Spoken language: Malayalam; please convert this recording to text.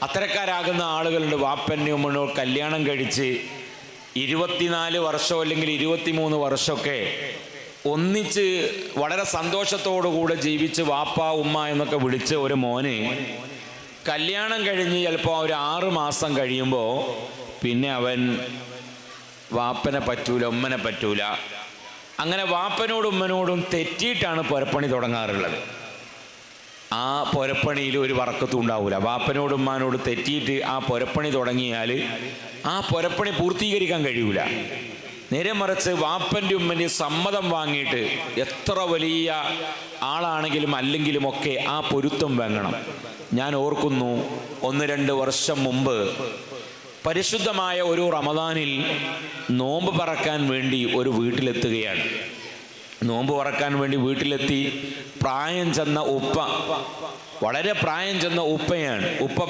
അത്തരക്കാരാകുന്ന ആളുകളുണ്ട്. വാപ്പൻ്റെ ഉമ്മനോ കല്യാണം കഴിച്ച് 24 വർഷമോ അല്ലെങ്കിൽ 23 വർഷമൊക്കെ ഒന്നിച്ച് വളരെ സന്തോഷത്തോടുകൂടെ ജീവിച്ച് വാപ്പ ഉമ്മ എന്നൊക്കെ വിളിച്ച് ഒരു മോന് കല്യാണം കഴിഞ്ഞ് ചിലപ്പോൾ ഒരു 6 മാസം കഴിയുമ്പോൾ പിന്നെ അവൻ വാപ്പനെ പറ്റൂല, ഉമ്മനെ പറ്റൂല. അങ്ങനെ വാപ്പനോടും ഉമ്മനോടും തെറ്റിയിട്ടാണ് പുരപ്പണി തുടങ്ങാറുള്ളത്. ആ പുരപ്പണിയിൽ ഒരു വറക്കത്തും ഉണ്ടാവില്ല. വാപ്പനോടും ഉമ്മാനോട് തെറ്റിയിട്ട് ആ പുരപ്പണി തുടങ്ങിയാൽ ആ പുരപ്പണി പൂർത്തീകരിക്കാൻ കഴിയൂല. നേരെ മറിച്ച് വാപ്പൻ്റെ ഉമ്മൻ്റെ സമ്മതം വാങ്ങിയിട്ട് എത്ര വലിയ ആളാണെങ്കിലും അല്ലെങ്കിലും ഒക്കെ ആ പൊരുത്തം വാങ്ങണം. ഞാൻ ഓർക്കുന്നു 1-2 വർഷം മുമ്പ് പരിശുദ്ധമായ ഒരു റമദാനിൽ നോമ്പ് പറക്കാൻ വേണ്ടി ഒരു വീട്ടിലെത്തുകയാണ്. നോമ്പ് പറക്കാൻ വേണ്ടി വീട്ടിലെത്തി പ്രായം ചെന്ന ഉപ്പ, വളരെ പ്രായം ചെന്ന ഉപ്പയാണ്. ഉപ്പ